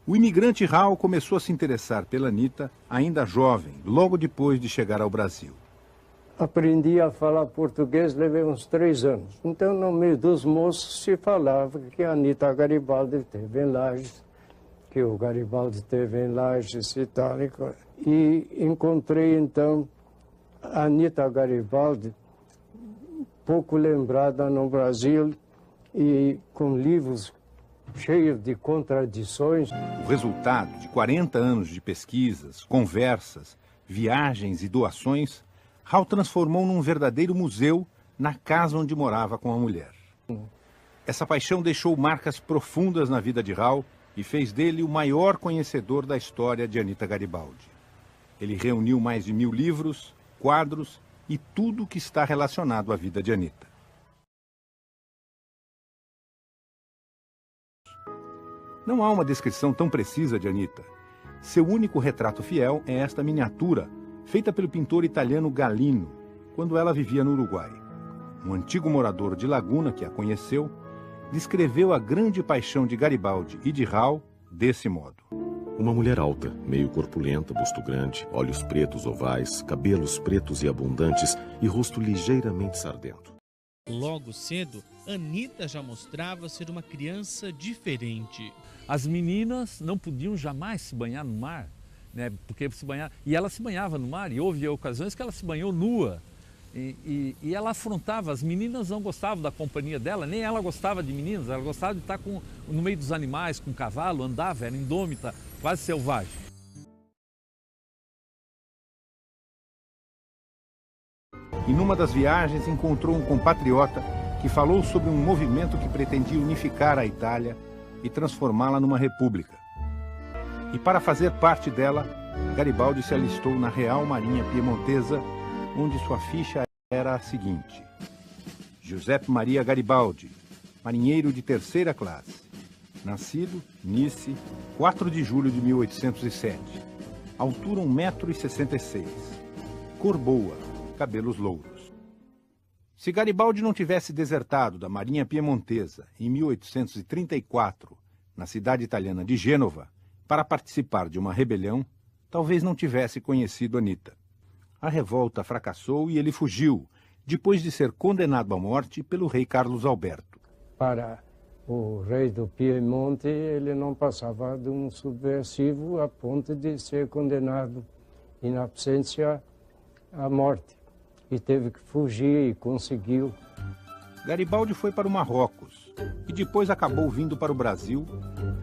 O imigrante Raul começou a se interessar pela Anita ainda jovem, logo depois de chegar ao Brasil. Aprendi a falar português, levei uns 3 anos. Então, no meio dos moços, se falava que a Anita Garibaldi esteve em Lages, que o Garibaldi esteve em Lages e tal. E encontrei, então, a Anita Garibaldi, pouco lembrada no Brasil, e com livros cheios de contradições. O resultado de 40 anos de pesquisas, conversas, viagens e doações, Raul transformou num verdadeiro museu na casa onde morava com a mulher. Essa paixão deixou marcas profundas na vida de Raul e fez dele o maior conhecedor da história de Anita Garibaldi. Ele reuniu mais de 1000 livros, quadros e tudo que está relacionado à vida de Anita. Não há uma descrição tão precisa de Anita. Seu único retrato fiel é esta miniatura, feita pelo pintor italiano Gallino, quando ela vivia no Uruguai. Um antigo morador de Laguna que a conheceu, descreveu a grande paixão de Garibaldi e de Raul desse modo. Uma mulher alta, meio corpulenta, busto grande, olhos pretos ovais, cabelos pretos e abundantes e rosto ligeiramente sardento. Logo cedo, Anita já mostrava ser uma criança diferente. As meninas não podiam jamais se banhar no mar, né? Porque se banhar... E ela se banhava no mar, e houve ocasiões que ela se banhou nua. E ela afrontava, as meninas não gostavam da companhia dela, nem ela gostava de meninas, ela gostava de estar no meio dos animais, com cavalo, andava, era indômita, quase selvagem. E numa das viagens encontrou um compatriota que falou sobre um movimento que pretendia unificar a Itália e transformá-la numa república. E para fazer parte dela, Garibaldi se alistou na Real Marinha Piemontesa, onde sua ficha era a seguinte: Giuseppe Maria Garibaldi, marinheiro de 3ª classe, nascido, Nice, 4 de julho de 1807, altura 1,66 m, cor boa, cabelos louros. Se Garibaldi não tivesse desertado da Marinha Piemontesa em 1834, na cidade italiana de Gênova, para participar de uma rebelião, talvez não tivesse conhecido Anita. A revolta fracassou e ele fugiu, depois de ser condenado à morte pelo rei Carlos Alberto. Para o rei do Piemonte, ele não passava de um subversivo a ponto de ser condenado in absentia à morte. E teve que fugir e conseguiu. Garibaldi foi para o Marrocos e depois acabou vindo para o Brasil,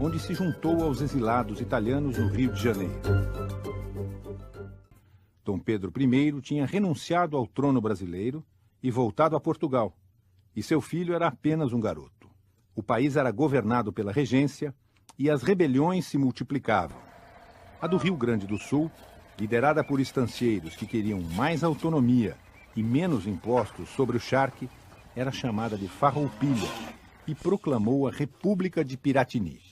onde se juntou aos exilados italianos no Rio de Janeiro. Dom Pedro I tinha renunciado ao trono brasileiro e voltado a Portugal, e seu filho era apenas um garoto. O país era governado pela regência e as rebeliões se multiplicavam. A do Rio Grande do Sul, liderada por estancieiros que queriam mais autonomia e menos impostos sobre o charque, era chamada de Farroupilha e proclamou a República de Piratini.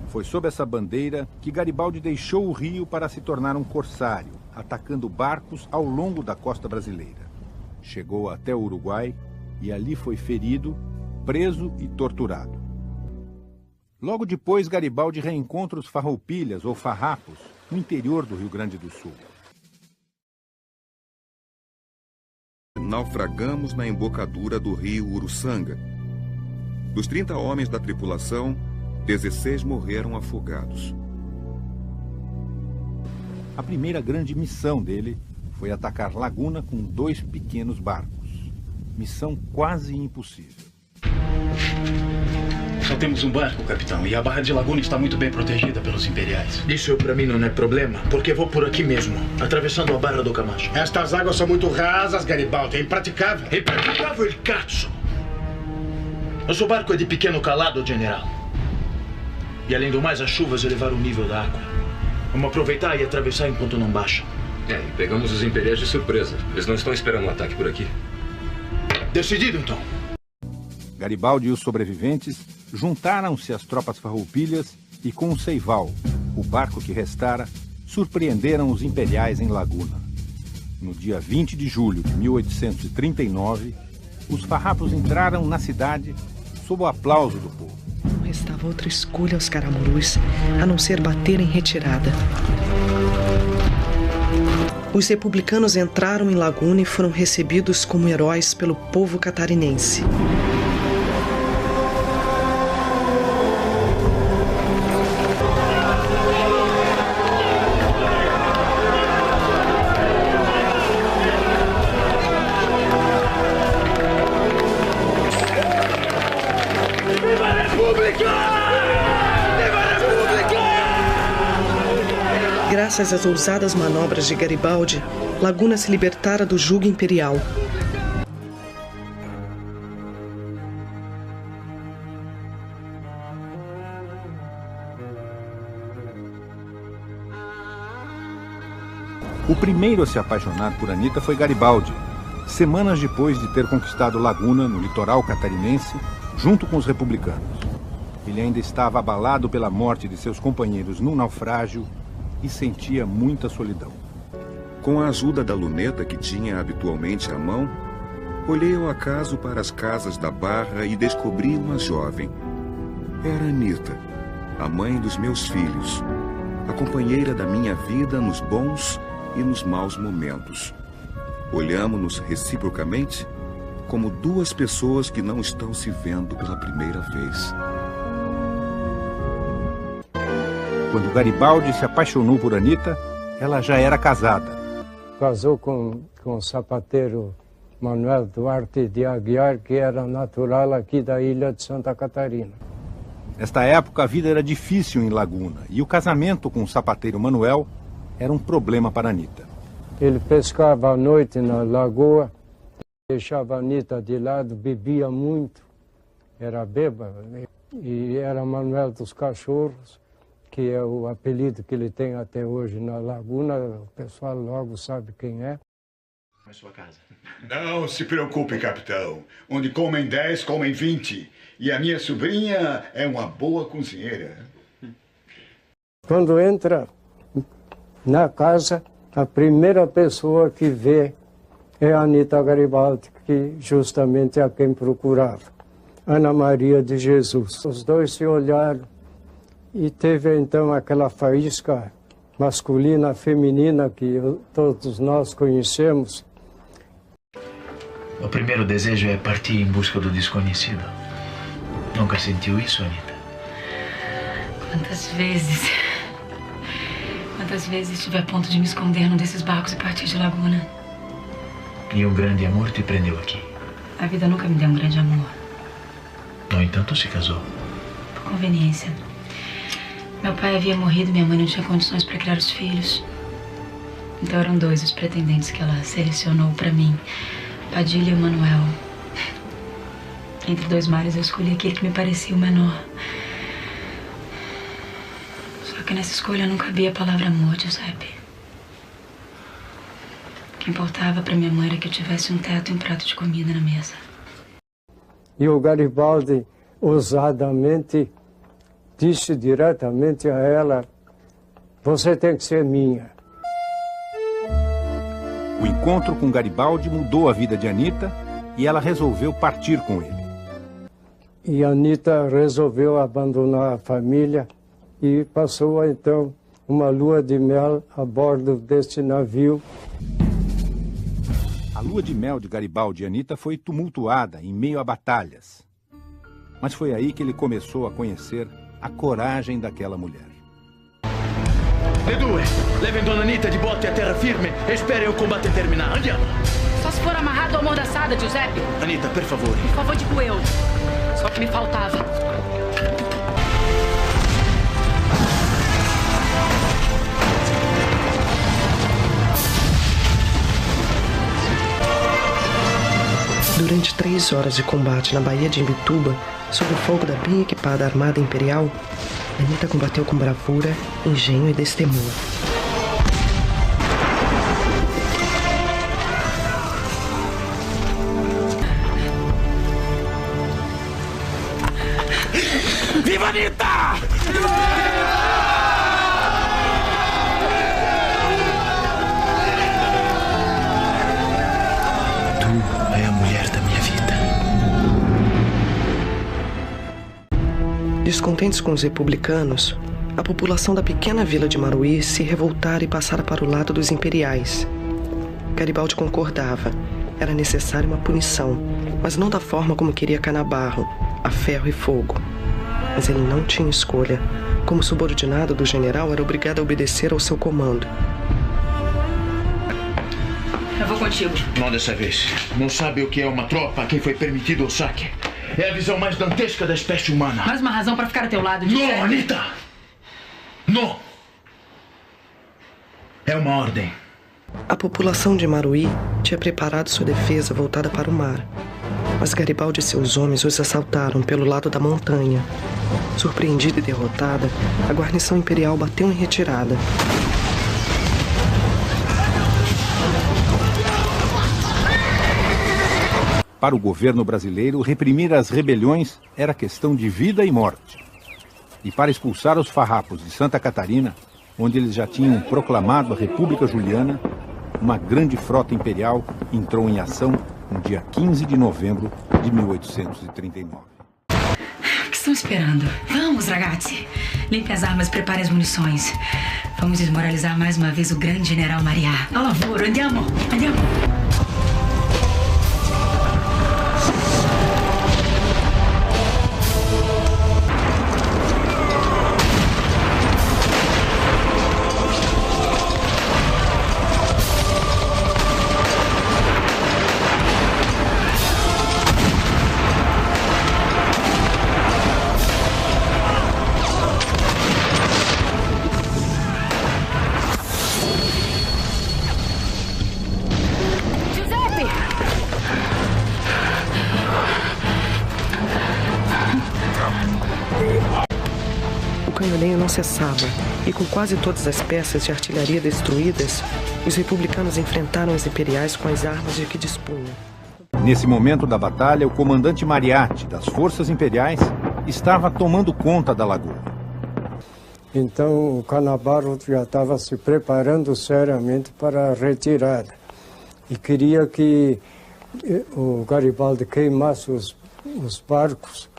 Foi sob essa bandeira que Garibaldi deixou o Rio para se tornar um corsário, atacando barcos ao longo da costa brasileira. Chegou até o Uruguai e ali foi ferido, preso e torturado. Logo depois, Garibaldi reencontra os farroupilhas ou farrapos no interior do Rio Grande do Sul. Naufragamos na embocadura do rio Uruçanga. Dos 30 homens da tripulação, 16 morreram afogados. A primeira grande missão dele foi atacar Laguna com 2 pequenos barcos. Missão quase impossível. Só temos um barco, capitão, e a Barra de Laguna está muito bem protegida pelos imperiais. Isso para mim não é problema, porque vou por aqui mesmo, atravessando a Barra do Camacho. Estas águas são muito rasas, Garibaldi, é impraticável. É impraticável, il cazzo! Nosso barco é de pequeno calado, general. E além do mais, as chuvas elevaram o nível da água. Vamos aproveitar e atravessar enquanto não baixa. E pegamos os imperiais de surpresa. Eles não estão esperando um ataque por aqui. Decidido, então. Garibaldi e os sobreviventes juntaram-se às tropas farroupilhas e com o Seival, o barco que restara, surpreenderam os imperiais em Laguna. No dia 20 de julho de 1839, os farrapos entraram na cidade sob o aplauso do povo. restava outra escolha aos caramurus, a não ser bater em retirada. Os republicanos entraram em Laguna e foram recebidos como heróis pelo povo catarinense. Graças às ousadas manobras de Garibaldi, Laguna se libertara do jugo imperial. O primeiro a se apaixonar por Anita foi Garibaldi, semanas depois de ter conquistado Laguna, no litoral catarinense, junto com os republicanos. Ele ainda estava abalado pela morte de seus companheiros num naufrágio e sentia muita solidão. Com a ajuda da luneta que tinha habitualmente à mão, olhei ao acaso para as casas da Barra e descobri uma jovem. Era Anita, a mãe dos meus filhos, a companheira da minha vida nos bons e nos maus momentos. Olhamo-nos reciprocamente como duas pessoas que não estão se vendo pela primeira vez. Quando Garibaldi se apaixonou por Anita, ela já era casada. Casou com o sapateiro Manuel Duarte de Aguiar, que era natural aqui da ilha de Santa Catarina. Nesta época, a vida era difícil em Laguna e o casamento com o sapateiro Manuel era um problema para Anita. Ele pescava à noite na lagoa, deixava a Anita de lado, bebia muito, era bêbado, e era Manuel dos Cachorros, que é o apelido que ele tem até hoje na Laguna. O pessoal logo sabe quem é. Na sua casa. Não se preocupe, capitão. Onde comem 10, comem 20. E a minha sobrinha é uma boa cozinheira. Quando entra na casa, a primeira pessoa que vê é a Anita Garibaldi, que justamente é a quem procurava. Ana Maria de Jesus. Os dois se olharam. E teve então aquela faísca masculina, feminina que todos nós conhecemos. O primeiro desejo é partir em busca do desconhecido. Nunca sentiu isso, Anita? Quantas vezes estive a ponto de me esconder num desses barcos e partir de Laguna. E um grande amor te prendeu aqui? A vida nunca me deu um grande amor. No entanto, se casou. Por conveniência. Meu pai havia morrido e minha mãe não tinha condições para criar os filhos. Então eram dois os pretendentes que ela selecionou para mim, Padilha e o Manuel. Entre dois mares eu escolhi aquele que me parecia o menor. Só que nessa escolha não cabia a palavra amor, Giuseppe. O que importava para minha mãe era que eu tivesse um teto e um prato de comida na mesa. E o Garibaldi, ousadamente, disse diretamente a ela: você tem que ser minha. O encontro com Garibaldi mudou a vida de Anita e ela resolveu partir com ele. E Anita resolveu abandonar a família e passou então uma lua de mel a bordo deste navio. A lua de mel de Garibaldi e Anita foi tumultuada em meio a batalhas. Mas foi aí que ele começou a conhecer a coragem daquela mulher. Le due, levem Dona Anita de bote a terra firme e esperem o combate terminar. Andiamo. Só se for amarrado ou amordaçada, Giuseppe. Anita, per favore. Por favor, digo eu. Só que me faltava. Durante 3 horas de combate na Baía de Imbituba, sob o fogo da bem equipada Armada Imperial, Anita combateu com bravura, engenho e destemor. Viva Anita! Tu é a mulher da minha vida. Descontentes com os republicanos, a população da pequena vila de Maruí se revoltara e passara para o lado dos imperiais. Garibaldi concordava. Era necessária uma punição, mas não da forma como queria Canabarro, a ferro e fogo. Mas ele não tinha escolha. Como subordinado do general, era obrigado a obedecer ao seu comando. Eu vou contigo. Não dessa vez. Não sabe o que é uma tropa a quem foi permitido o saque. É a visão mais dantesca da espécie humana. Mais uma razão para ficar a teu lado. Não, Anita! Não! É uma ordem. A população de Maruí tinha preparado sua defesa voltada para o mar. Mas Garibaldi e seus homens os assaltaram pelo lado da montanha. Surpreendida e derrotada, a guarnição imperial bateu em retirada. Para o governo brasileiro, reprimir as rebeliões era questão de vida e morte. E para expulsar os farrapos de Santa Catarina, onde eles já tinham proclamado a República Juliana, uma grande frota imperial entrou em ação no dia 15 de novembro de 1839. O que estão esperando? Vamos, ragazzi. Limpe as armas, prepare as munições. Vamos desmoralizar mais uma vez o grande general Mariá. Al lavoro, andiamo, andiamo. Não cessava, e com quase todas as peças de artilharia destruídas, os republicanos enfrentaram os imperiais com as armas de que dispunham. Nesse momento da batalha, o comandante Mariatti, das forças imperiais, estava tomando conta da lagoa. Então o Canabarro já estava se preparando seriamente para a retirada. E queria que o Garibaldi queimasse os barcos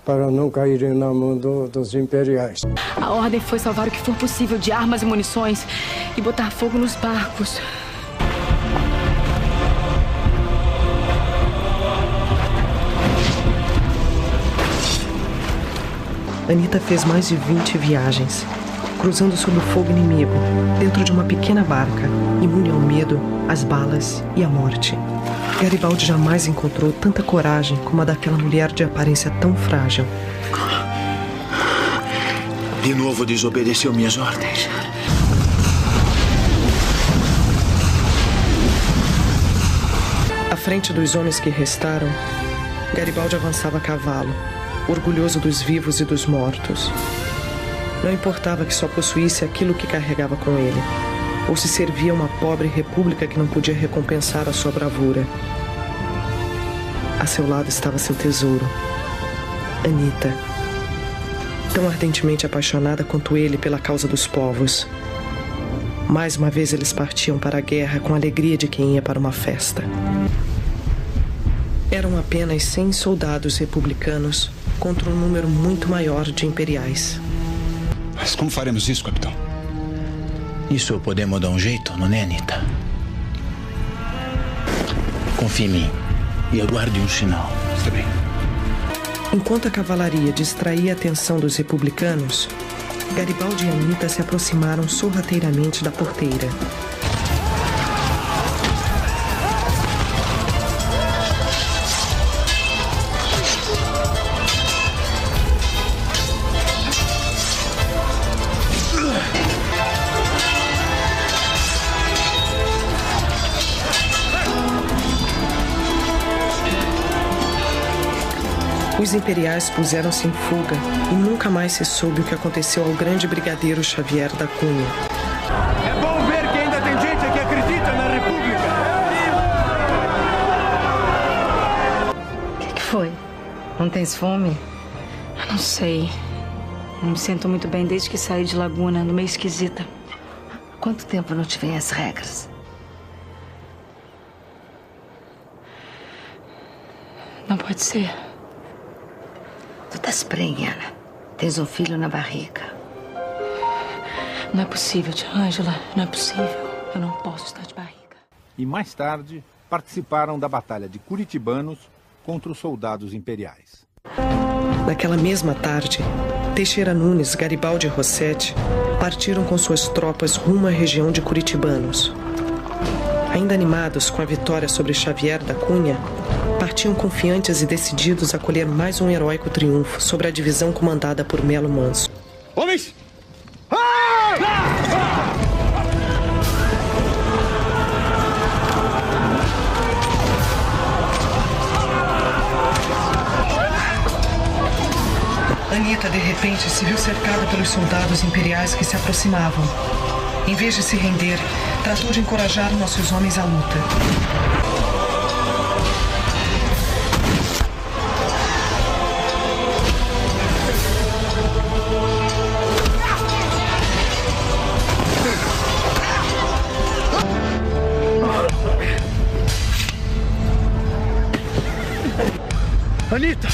para não caírem na mão dos imperiais. A ordem foi salvar o que for possível de armas e munições e botar fogo nos barcos. Anita fez mais de 20 viagens, cruzando sob o fogo inimigo, dentro de uma pequena barca, imune ao medo, às balas e à morte. Garibaldi jamais encontrou tanta coragem como a daquela mulher de aparência tão frágil. De novo desobedeceu minhas ordens. À frente dos homens que restaram, Garibaldi avançava a cavalo, orgulhoso dos vivos e dos mortos. Não importava que só possuísse aquilo que carregava com ele, ou se servia uma pobre república que não podia recompensar a sua bravura. A seu lado estava seu tesouro, Anita, tão ardentemente apaixonada quanto ele pela causa dos povos. Mais uma vez eles partiam para a guerra com a alegria de quem ia para uma festa. Eram apenas 100 soldados republicanos contra um número muito maior de imperiais. Mas como faremos isso, capitão? Isso podemos dar um jeito, não é, Anita? Confie em mim e aguarde um sinal. Está bem. Enquanto a cavalaria distraía a atenção dos republicanos, Garibaldi e Anita se aproximaram sorrateiramente da porteira. Os imperiais puseram-se em fuga e nunca mais se soube o que aconteceu ao grande brigadeiro Xavier da Cunha. É bom ver que ainda tem gente que acredita na República. O que foi? Não tens fome? Eu não sei. Não me sinto muito bem desde que saí de Laguna, ando meio esquisita. Há quanto tempo não te vêm as regras? Não pode ser. Tu estás prenhada. Tens um filho na barriga. Não é possível, tia Ângela. Não é possível. Eu não posso estar de barriga. E mais tarde participaram da Batalha de Curitibanos contra os soldados imperiais. Naquela mesma tarde, Teixeira Nunes, Garibaldi e Rossetti partiram com suas tropas rumo à região de Curitibanos. Ainda animados com a vitória sobre Xavier da Cunha, partiam confiantes e decididos a colher mais um heróico triunfo sobre a divisão comandada por Melo Manso. Homens! Anita, de repente, se viu cercada pelos soldados imperiais que se aproximavam. Em vez de se render, tratou de encorajar nossos homens à luta. Anita!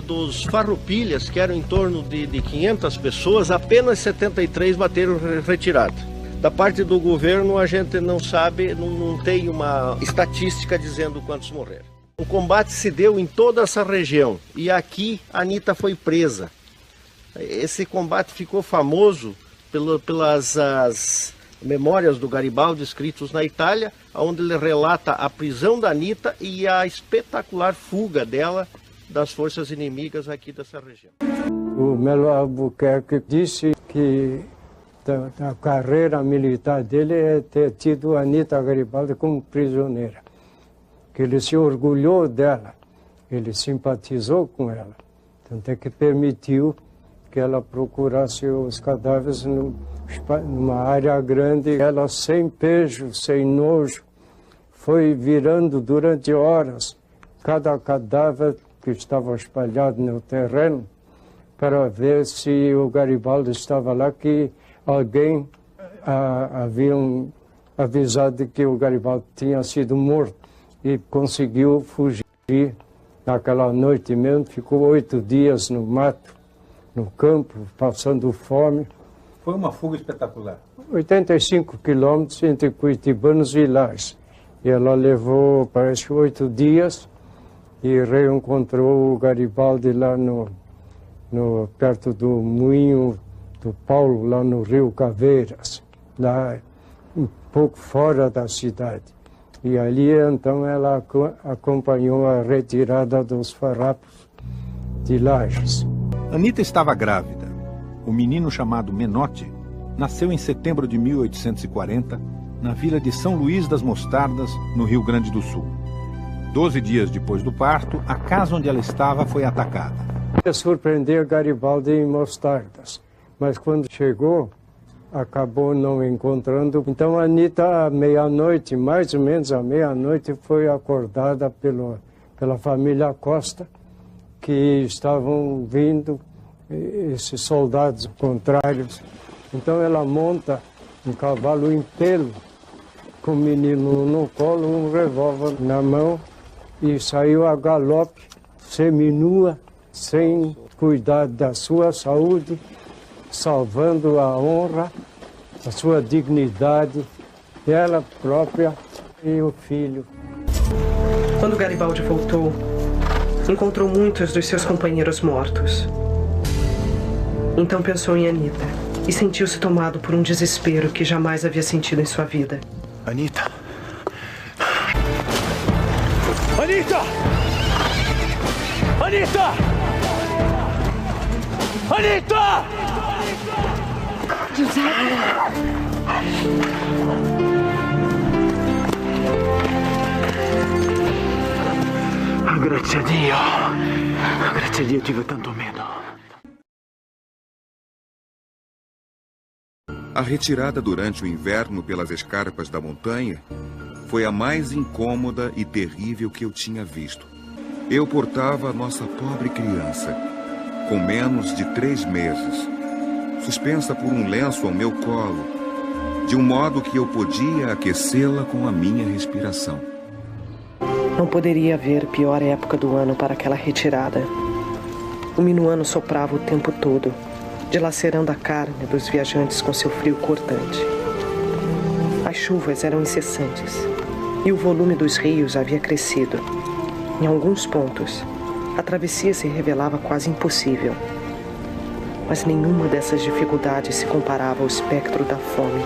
Dos farroupilhas, que eram em torno de 500 pessoas, apenas 73 bateram retirada. Da parte do governo, a gente não sabe, não tem uma estatística dizendo quantos morreram. O combate se deu em toda essa região e aqui a Anita foi presa. Esse combate ficou famoso pelas as memórias do Garibaldi escritos na Itália, onde ele relata a prisão da Anita e a espetacular fuga dela das forças inimigas aqui dessa região. O Melo Albuquerque disse que a carreira militar dele é ter tido a Anita Garibaldi como prisioneira, que ele se orgulhou dela, ele simpatizou com ela, tanto é que permitiu que ela procurasse os cadáveres numa área grande. Ela, sem pejo, sem nojo, foi virando durante horas cada cadáver que estava espalhado no terreno para ver se o Garibaldi estava lá, que alguém haviam avisado de que o Garibaldi tinha sido morto e conseguiu fugir naquela noite mesmo. Ficou 8 dias no mato, no campo, passando fome. Foi uma fuga espetacular. 85 quilômetros entre Curitibanos e Lages. E ela levou, parece, 8 dias e reencontrou o Garibaldi lá perto do Moinho do Paulo, lá no Rio Caveiras, lá um pouco fora da cidade. E ali, então, ela acompanhou a retirada dos farrapos de Lages. Anita estava grávida. O menino chamado Menotti nasceu em setembro de 1840, na vila de São Luís das Mostardas, no Rio Grande do Sul. 12 dias depois do parto, a casa onde ela estava foi atacada. Ia surpreender Garibaldi em Mostardas, mas quando chegou, acabou não encontrando. Então a Anita, à meia-noite, mais ou menos à meia-noite, foi acordada pela família Costa, que estavam vindo esses soldados contrários. Então ela monta um cavalo em pelo, com o menino no colo, um revólver na mão, e saiu a galope, seminua, sem cuidar da sua saúde, salvando a honra, a sua dignidade, ela própria e o filho. Quando Garibaldi voltou, encontrou muitos dos seus companheiros mortos. Então pensou em Anita e sentiu-se tomado por um desespero que jamais havia sentido em sua vida. Anita! Anita! Anita! Anita! José! Grazie a Dio! Grazie a Dio, tive tanto medo. A retirada durante o inverno pelas escarpas da montanha foi a mais incômoda e terrível que eu tinha visto. Eu portava a nossa pobre criança, com menos de 3 meses, suspensa por um lenço ao meu colo, de um modo que eu podia aquecê-la com a minha respiração. Não poderia haver pior época do ano para aquela retirada. O minuano soprava o tempo todo, dilacerando a carne dos viajantes com seu frio cortante. As chuvas eram incessantes e o volume dos rios havia crescido. Em alguns pontos, a travessia se revelava quase impossível. Mas nenhuma dessas dificuldades se comparava ao espectro da fome.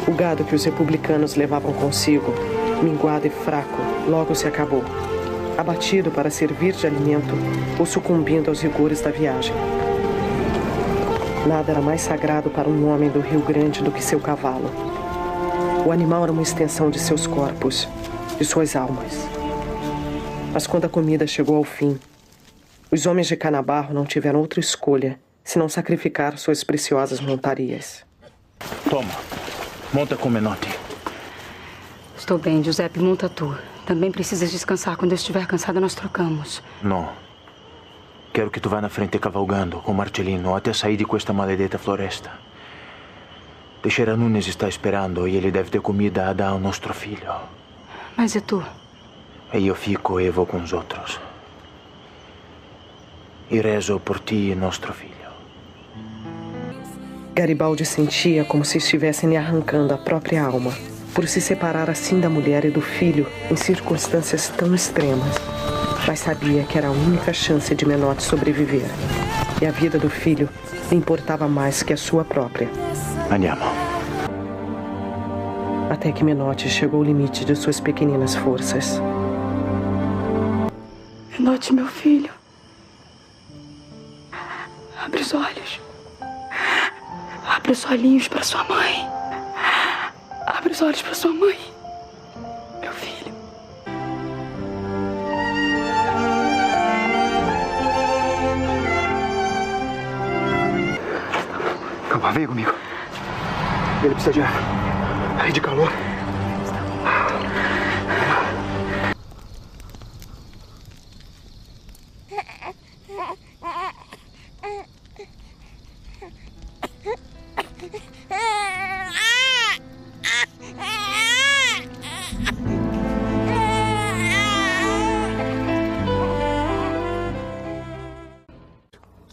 O gado que os republicanos levavam consigo, minguado e fraco, logo se acabou, abatido para servir de alimento ou sucumbindo aos rigores da viagem. Nada era mais sagrado para um homem do Rio Grande do que seu cavalo. O animal era uma extensão de seus corpos, de suas almas. Mas quando a comida chegou ao fim, os homens de Canabarro não tiveram outra escolha senão sacrificar suas preciosas montarias. Toma, monta com Menotti. Estou bem, Giuseppe, monta tu. Também precisas descansar. Quando eu estiver cansada, nós trocamos. Não. Quero que tu vá na frente cavalgando com Marcellino até sair de questa maledetta floresta. Teixeira Nunes está esperando e ele deve ter comida a dar ao nosso filho. Mas e tu? E eu fico e vou com os outros. E rezo por ti e nosso filho. Garibaldi sentia como se estivessem lhe arrancando a própria alma, por se separar assim da mulher e do filho em circunstâncias tão extremas. Mas sabia que era a única chance de Menotti sobreviver. E a vida do filho lhe importava mais que a sua própria. Andiamo. Até que Menotti chegou ao limite de suas pequeninas forças. Menotti, meu filho. Abre os olhos. Abre os olhinhos para sua mãe. Abre os olhos para sua mãe. Meu filho. Calma, vem comigo. Ele precisa de ar. De calor.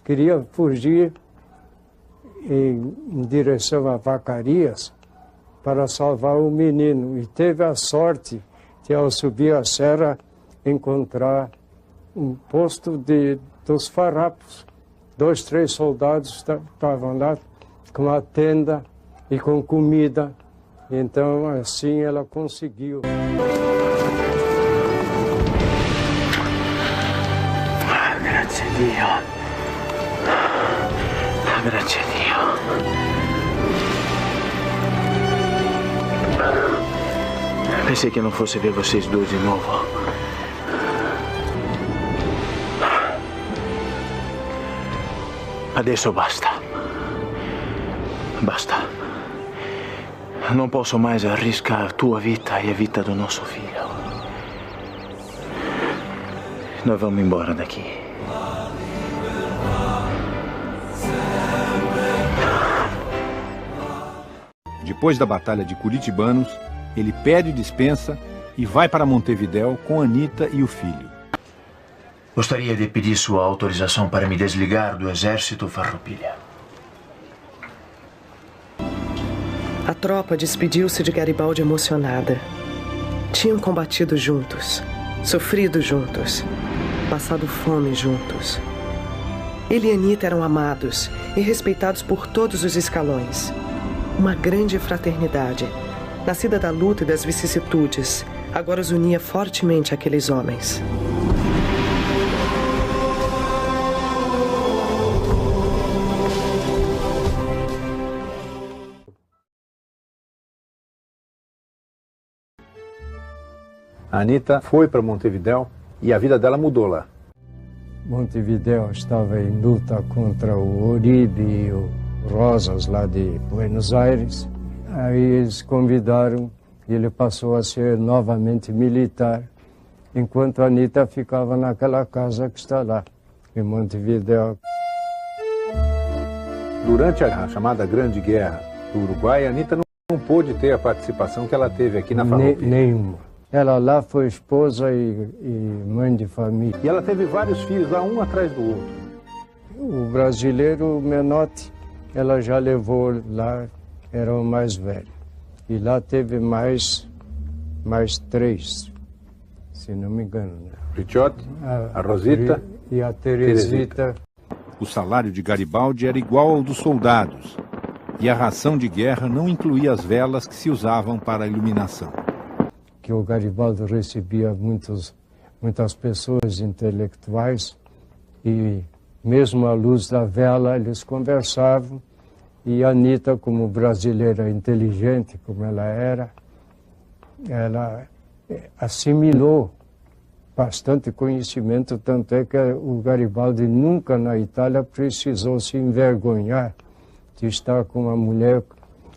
Queria fugir em direção a Vacarias para salvar o menino. E teve a sorte de, ao subir a serra, encontrar um posto dos farrapos. 2, 3 soldados estavam lá com a tenda e com comida. Então, assim, ela conseguiu. Grazie a Dio. Grazie a Dio. Pensei que não fosse ver vocês dois de novo. Adesso basta. Basta. Non posso mais arriscar a tua vita e a vita do nosso filho. Nós vamos embora daqui. Depois da Batalha de Curitibanos, ele pede dispensa e vai para Montevidéu com Anita e o filho. Gostaria de pedir sua autorização para me desligar do exército Farroupilha. A tropa despediu-se de Garibaldi emocionada. Tinham combatido juntos, sofrido juntos, passado fome juntos. Ele e Anita eram amados e respeitados por todos os escalões. Uma grande fraternidade, nascida da luta e das vicissitudes, agora os unia fortemente àqueles homens. A Anita foi para Montevidéu e a vida dela mudou lá. Montevidéu estava em luta contra o Uribe e o Rosas, lá de Buenos Aires. Aí eles convidaram E ele passou a ser novamente militar, enquanto a Anita ficava naquela casa que está lá, em Montevideo. Durante a chamada Grande Guerra do Uruguai, a Anita não pôde ter a participação que ela teve aqui na Farroupilha. Nenhuma. Ela lá foi esposa e mãe de família. E ela teve vários filhos lá, um atrás do outro. O brasileiro Menotti, ela já levou lá, era o mais velho. E lá teve mais 3, se não me engano. Né? Ricciotti, a Rosita e a Teresita. O salário de Garibaldi era igual ao dos soldados, e a ração de guerra não incluía as velas que se usavam para a iluminação. Que o Garibaldi recebia muitas pessoas intelectuais e mesmo à luz da vela eles conversavam, e a Anita, como brasileira inteligente como ela era, ela assimilou bastante conhecimento, tanto é que o Garibaldi nunca na Itália precisou se envergonhar de estar com uma mulher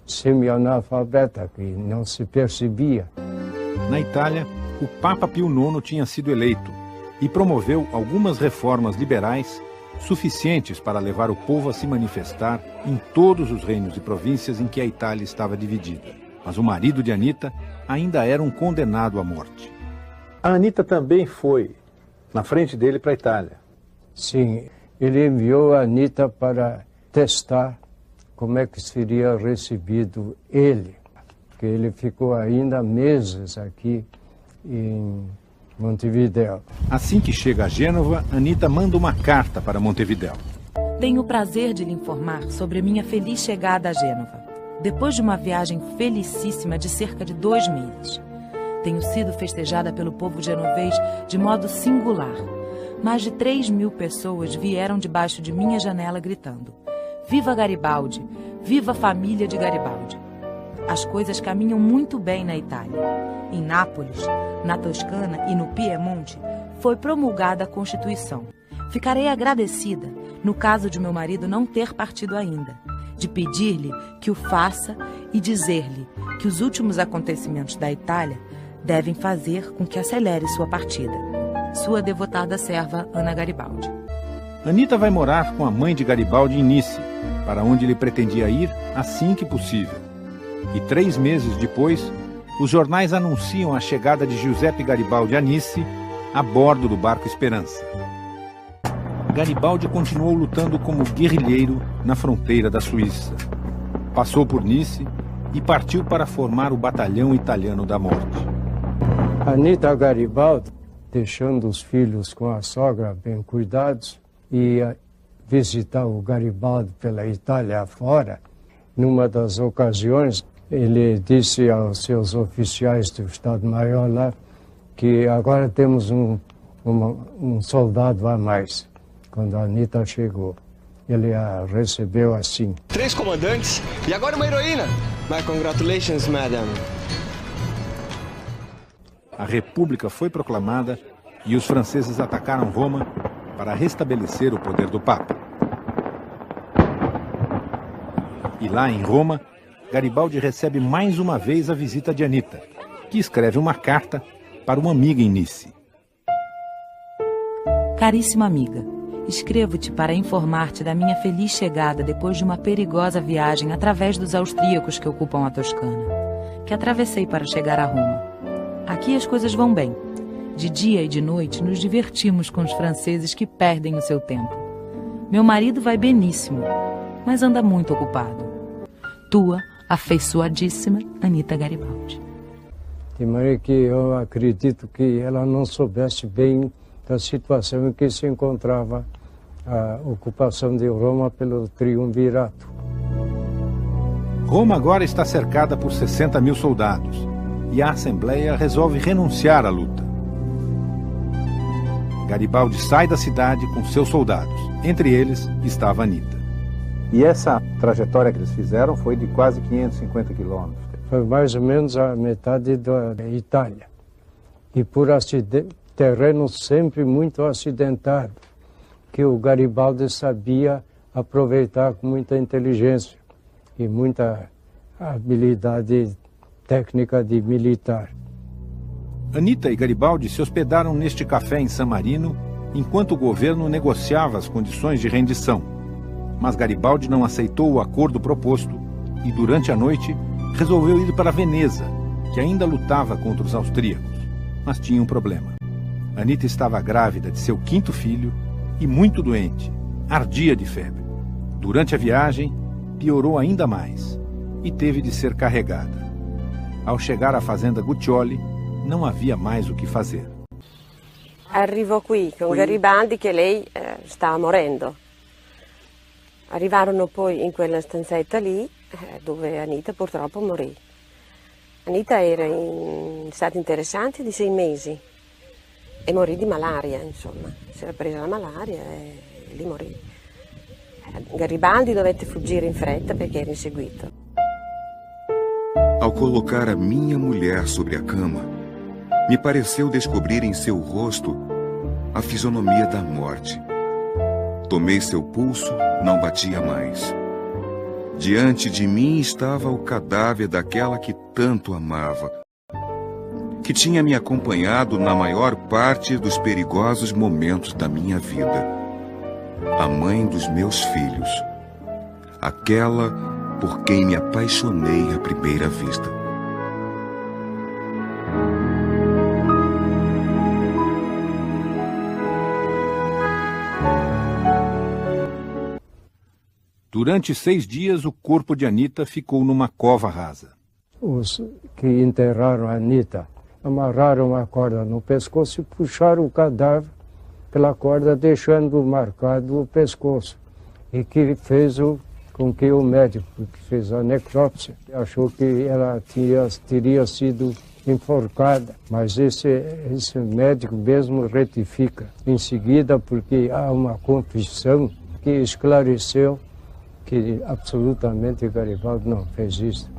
semi-analfabeta, que não se percebia. Na Itália, o Papa Pio IX tinha sido eleito e promoveu algumas reformas liberais suficientes para levar o povo a se manifestar em todos os reinos e províncias em que a Itália estava dividida. Mas o marido de Anita ainda era um condenado à morte. A Anita também foi na frente dele para a Itália. Sim, ele enviou a Anita para testar como é que seria recebido ele, porque ele ficou ainda meses aqui em Montevideo. Assim que chega a Gênova, Anita manda uma carta para Montevideo. Tenho o prazer de lhe informar sobre minha feliz chegada a Gênova, depois de uma viagem felicíssima de cerca de 2 meses. Tenho sido festejada pelo povo genovês de modo singular. Mais de 3.000 pessoas vieram debaixo de minha janela gritando: Viva Garibaldi! Viva a família de Garibaldi! As coisas caminham muito bem na Itália. Em Nápoles, na Toscana e no Piemonte, foi promulgada a Constituição. Ficarei agradecida, no caso de meu marido não ter partido ainda, de pedir-lhe que o faça e dizer-lhe que os últimos acontecimentos da Itália devem fazer com que acelere sua partida. Sua devotada serva, Ana Garibaldi. Anita vai morar com a mãe de Garibaldi em Nice, para onde ele pretendia ir assim que possível. E 3 meses depois, os jornais anunciam a chegada de Giuseppe Garibaldi a Nice, a bordo do barco Esperança. Garibaldi continuou lutando como guerrilheiro na fronteira da Suíça. Passou por Nice e partiu para formar o Batalhão Italiano da Morte. Anita Garibaldi, deixando os filhos com a sogra bem cuidados, ia visitar o Garibaldi pela Itália afora. Numa das ocasiões, ele disse aos seus oficiais do Estado-Maior lá que agora temos um soldado a mais. Quando a Anita chegou, ele a recebeu assim: 3 comandantes e agora uma heroína. My congratulations, madam. A República foi proclamada e os franceses atacaram Roma para restabelecer o poder do Papa. E lá em Roma, Garibaldi recebe mais uma vez a visita de Anita, que escreve uma carta para uma amiga em Nice. Caríssima amiga, escrevo-te para informar-te da minha feliz chegada depois de uma perigosa viagem através dos austríacos que ocupam a Toscana, que atravessei para chegar a Roma. Aqui as coisas vão bem. De dia e de noite nos divertimos com os franceses que perdem o seu tempo. Meu marido vai beníssimo, mas anda muito ocupado. Tua, afeiçoadíssima, Anita Garibaldi. De maneira que eu acredito que ela não soubesse bem da situação em que se encontrava a ocupação de Roma pelo triunvirato. Roma agora está cercada por 60.000 soldados e a Assembleia resolve renunciar à luta. Garibaldi sai da cidade com seus soldados. Entre eles estava Anita. E essa trajetória que eles fizeram foi de quase 550 quilômetros. Foi mais ou menos a metade da Itália. E por terreno sempre muito acidentado, que o Garibaldi sabia aproveitar com muita inteligência e muita habilidade técnica de militar. Anita e Garibaldi se hospedaram neste café em San Marino enquanto o governo negociava as condições de rendição. Mas Garibaldi não aceitou o acordo proposto e, durante a noite, resolveu ir para Veneza, que ainda lutava contra os austríacos. Mas tinha um problema. Anita estava grávida de seu 5º filho e muito doente, ardia de febre. Durante a viagem, piorou ainda mais e teve de ser carregada. Ao chegar à fazenda Guccioli, não havia mais o que fazer. Arrivò qui con Garibaldi che lei stava morendo. Arrivarono poi in quella stanzetta lì dove Anita purtroppo morì. Anita era in stato interessante di 6 mesi e morì di malaria, insomma. Si era presa la malaria e lì morì. Garibaldi dovette fuggire in fretta perché era inseguito. Ao colocar a minha mulher sobre a cama, me pareceu descobrir em seu rosto a fisionomia da morte. Tomei seu pulso, não batia mais. Diante de mim estava o cadáver daquela que tanto amava, que tinha me acompanhado na maior parte dos perigosos momentos da minha vida. A mãe dos meus filhos. Aquela por quem me apaixonei à primeira vista. Durante 6 dias, o corpo de Anita ficou numa cova rasa. Os que enterraram a Anita amarraram a corda no pescoço e puxaram o cadáver pela corda, deixando marcado o pescoço. E que fez com que o médico que fez a necrópsia achou que ela teria sido enforcada. Mas esse médico mesmo retifica em seguida, porque há uma confissão que esclareceu que absolutamente Garibaldi não fez isso.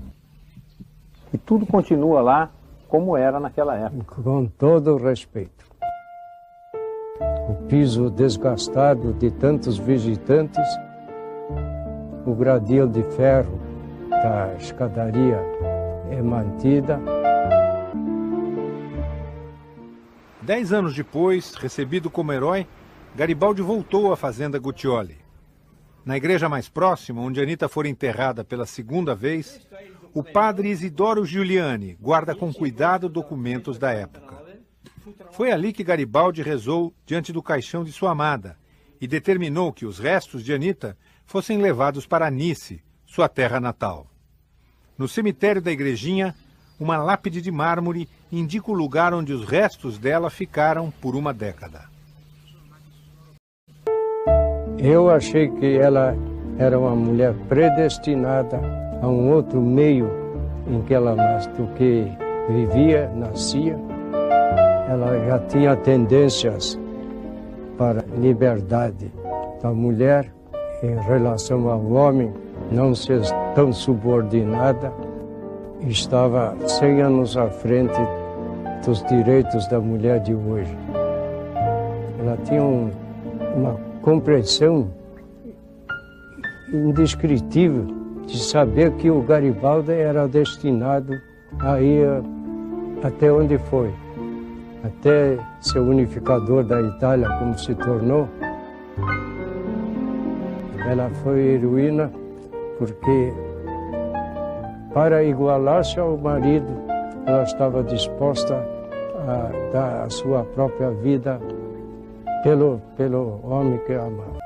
E tudo continua lá como era naquela época. Com todo o respeito. O piso desgastado de tantos visitantes, o gradil de ferro da escadaria é mantida. 10 anos depois, recebido como herói, Garibaldi voltou à fazenda Guccioli. Na igreja mais próxima, onde Anita fora enterrada pela 2ª vez, o padre Isidoro Giuliani guarda com cuidado documentos da época. Foi ali que Garibaldi rezou diante do caixão de sua amada e determinou que os restos de Anita fossem levados para Nice, sua terra natal. No cemitério da igrejinha, uma lápide de mármore indica o lugar onde os restos dela ficaram por uma década. Eu achei que ela era uma mulher predestinada a um outro meio em que ela mais do que vivia, nascia. Ela já tinha tendências para liberdade da mulher em relação ao homem, não ser tão subordinada. Estava 100 anos à frente dos direitos da mulher de hoje. Ela tinha uma compreensão indescritível de saber que o Garibaldi era destinado a ir até onde foi, até ser unificador da Itália, como se tornou. Ela foi heroína porque, para igualar-se ao marido, ela estava disposta a dar a sua própria vida pelo homem que amava.